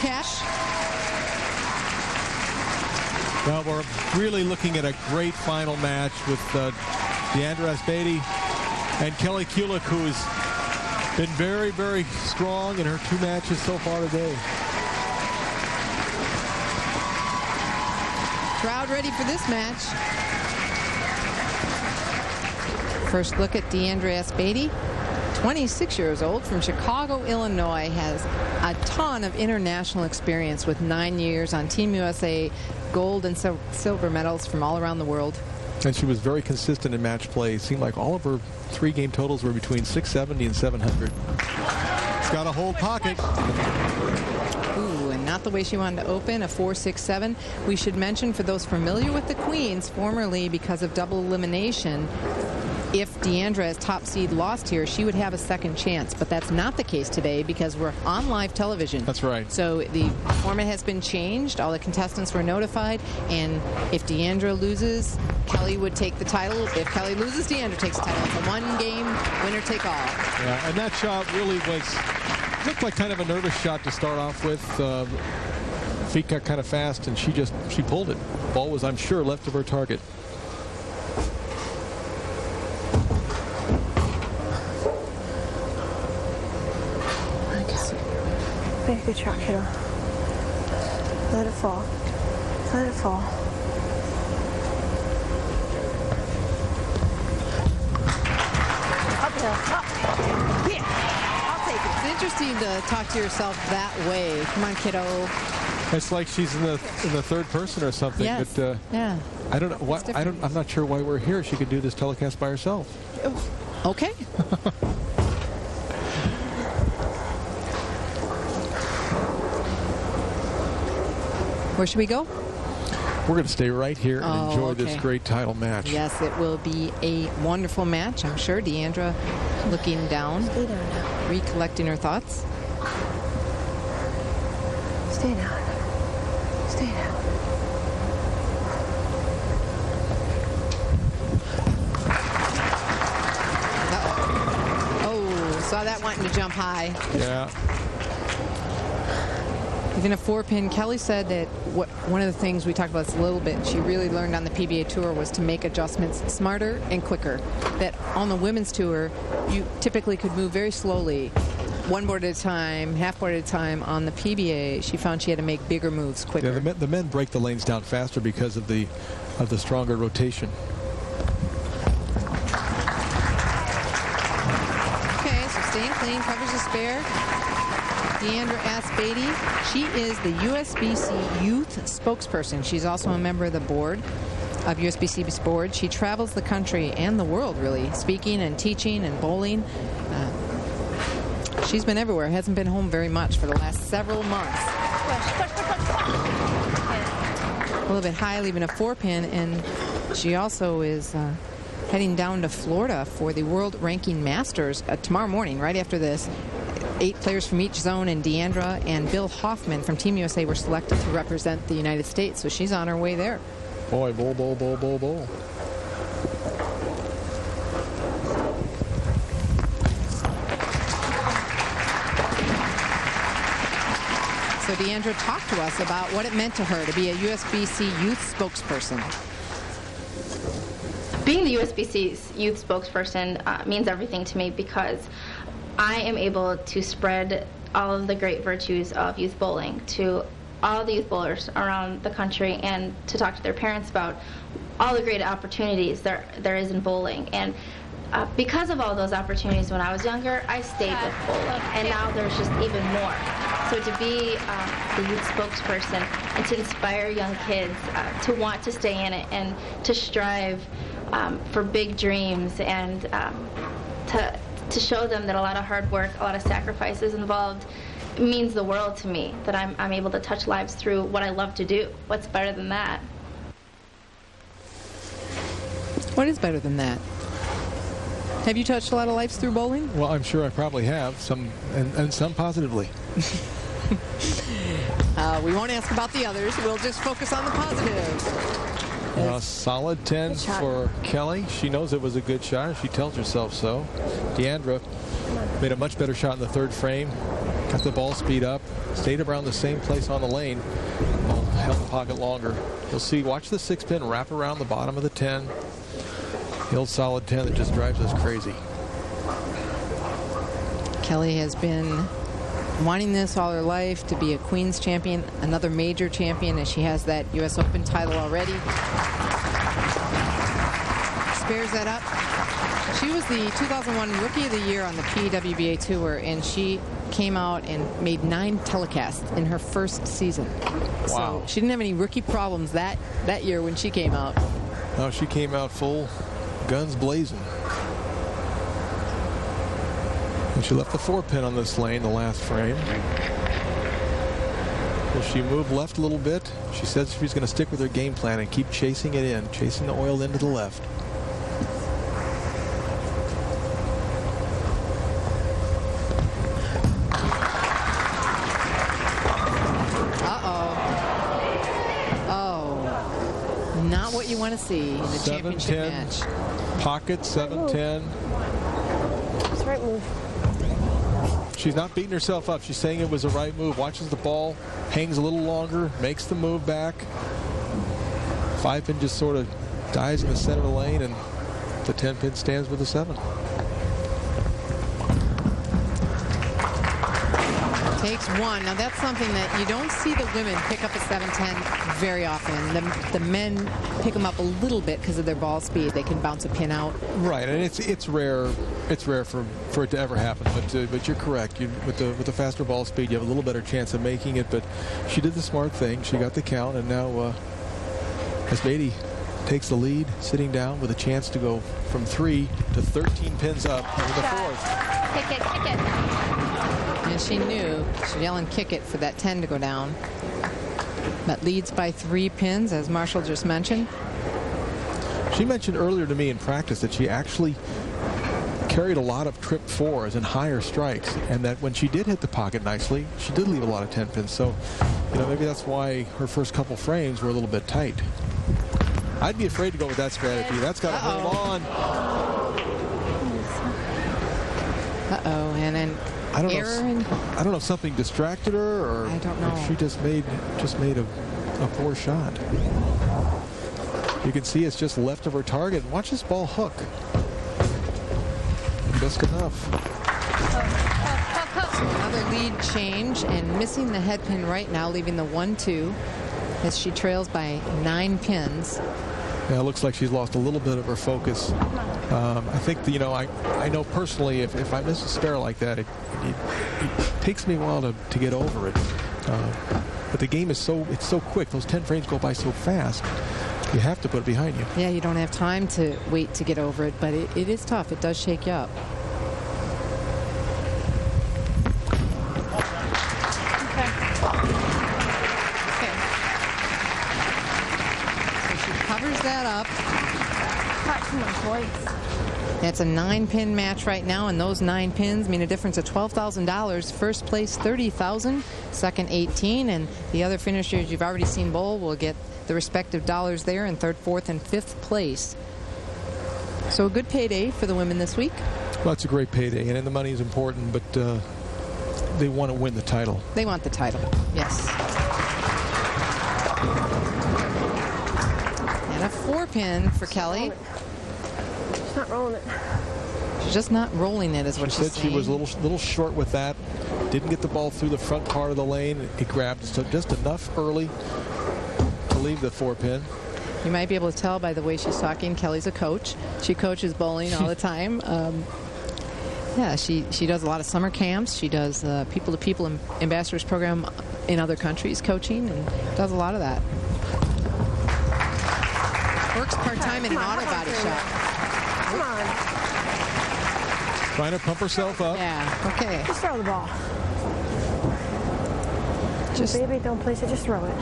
cash. Well, we're really looking at a great final match with Diandra Asbaty and Kelly Kulick, who's been very, very strong in her 2 matches so far today. Crowd ready for this match. First look at Diandra Asbaty, 26 years old, from Chicago, Illinois, has a ton of international experience with 9 years on Team USA, gold and silver medals from all around the world. And she was very consistent in match play. It seemed like all of her 3-game totals were between 670 and 700. It's got a whole pocket. Ooh, and not the way she wanted to open, a 4-6-7. We should mention, for those familiar with the Queens, formerly because of double elimination, if Diandra, as top seed, lost here, she would have a second chance. But that's not the case today because we're on live television. That's right. So the format has been changed. All the contestants were notified. And if Diandra loses, Kelly would take the title. If Kelly loses, Diandra takes the title. It's a one-game winner-take-all. Yeah, and that shot really looked like kind of a nervous shot to start off with. Feet got kind of fast, and she pulled it. Ball was, I'm sure, left of her target. Make a good shot, kiddo. Let it fall. Let it fall. Uphill. Up. Yeah. I'll take it. It's interesting to talk to yourself that way. Come on, kiddo. It's like she's in the third person or something. Yes. But yeah. I don't know why. I'm not sure why we're here. She could do this telecast by herself. Okay. Where should we go? We're going to stay right here and enjoy this great title match. Yes, it will be a wonderful match, I'm sure. Diandra looking down, recollecting her thoughts. Stay down. Stay down. Oh, saw that wanting to jump high. Yeah. Even a 4-pin, Kelly said that one of the things we talked about this a little bit, she really learned on the PBA Tour was to make adjustments smarter and quicker. That on the women's tour, you typically could move very slowly, one board at a time, half board at a time. On the PBA, she found she had to make bigger moves quicker. Yeah, the men break the lanes down faster because of the stronger rotation. Okay, so staying clean, covers the spare. Diandra Asbaty, she is the USBC youth spokesperson. She's also a member of the board of USBC's board. She travels the country and the world, really, speaking and teaching and bowling. She's been everywhere, hasn't been home very much for the last several months. A little bit high, leaving a 4-pin, and she also is heading down to Florida for the World Ranking Masters tomorrow morning, right after this. 8 players from each zone, and Diandra and Bill Hoffman from Team USA were selected to represent the United States, so she's on her way there. Boy, bowl, bowl, bowl, bowl, bowl. So Diandra talked to us about what it meant to her to be a USBC youth spokesperson. Being the USBC's youth spokesperson means everything to me because I am able to spread all of the great virtues of youth bowling to all the youth bowlers around the country and to talk to their parents about all the great opportunities there is in bowling. And because of all those opportunities when I was younger, I stayed with bowling, and now there's just even more. So to be the youth spokesperson and to inspire young kids to want to stay in it and to strive for big dreams and to show them that a lot of hard work, a lot of sacrifices involved means the world to me, that I'm able to touch lives through what I love to do. What's better than that? What is better than that? Have you touched a lot of lives through bowling? Well, I'm sure I probably have, some and some positively. We won't ask about the others. We'll just focus on the positives. Solid 10s for Kelly. She knows it was a good shot. She tells herself so. Diandra made a much better shot in the third frame. Got the ball speed up. Stayed around the same place on the lane. Ball held the pocket longer. You'll see, watch the 6-pin wrap around the bottom of the 10. The old solid 10 that just drives us crazy. Kelly has been wanting this all her life, to be a Queen's champion, another major champion, and she has that U.S. Open title already. Spares that up. She was the 2001 Rookie of the Year on the PWBA Tour, and she came out and made 9 telecasts in her first season. Wow. So she didn't have any rookie problems that year when she came out. No, she came out full guns blazing. And she left the 4-pin on this lane, the last frame. Will she move left a little bit? She says she's going to stick with her game plan and keep chasing it in, chasing the oil into the left. Not what you want to see in the championship match. Pocket, 7-10. It's the right move. She's not beating herself up. She's saying it was the right move. Watches the ball, hangs a little longer, makes the move back. 5-pin just sort of dies in the center of the lane, and the 10-pin stands with a 7. Takes 1. Now that's something that you don't see the women pick up a 7-10 very often. The men pick them up a little bit because of their ball speed. They can bounce a pin out. Right, and it's rare. It's rare for it to ever happen. But you're correct. With the faster ball speed, you have a little better chance of making it. But she did the smart thing. She got the count, and now Asbaty takes the lead, sitting down with a chance to go from 3 to 13 pins up in the 4th. Kick it, kick it. And she knew she'd yell and kick it for that 10 to go down. That leads by 3 pins, as Marshall just mentioned. She mentioned earlier to me in practice that she actually carried a lot of trip 4s and higher strikes, and that when she did hit the pocket nicely, she did leave a lot of 10 pins. So, maybe that's why her first couple frames were a little bit tight. I'd be afraid to go with that strategy. That's got to hold on. And then I don't know if something distracted her, or I don't know. If she just made a poor shot. You can see it's just left of her target. Watch this ball hook. Just enough. So another lead change, and missing the head pin right now, leaving the 1-2 as she trails by 9 pins. Yeah, it looks like she's lost a little bit of her focus. I think, I know personally, if I miss a spare like that, it takes me a while to get over it. But the game is so quick. Those 10 frames go by so fast. You have to put it behind you. Yeah, you don't have time to wait to get over it, but it is tough. It does shake you up. That up. It's a 9-pin match right now, and those 9 pins mean a difference of $12,000. First place, $30,000. Second, $18,000, and the other finishers you've already seen bowl will get the respective dollars there in 3rd, 4th, and 5th place. So a good payday for the women this week. Well, it's a great payday, and the money is important, but they want to win the title. They want the title, yes. A 4-pin for Kelly. She's not rolling it. She's just not rolling it, is what she's saying. She was a little short with that. Didn't get the ball through the front part of the lane. It grabbed just enough early to leave the 4-pin. You might be able to tell by the way she's talking. Kelly's a coach. She coaches bowling all the time. Yeah, she does a lot of summer camps. She does people-to-people ambassadors program in other countries, coaching, and does a lot of that. Works part-time in an auto body shop. Come on. Trying to pump herself up. Yeah, okay. Just throw the ball. Baby, don't place it. Just throw it.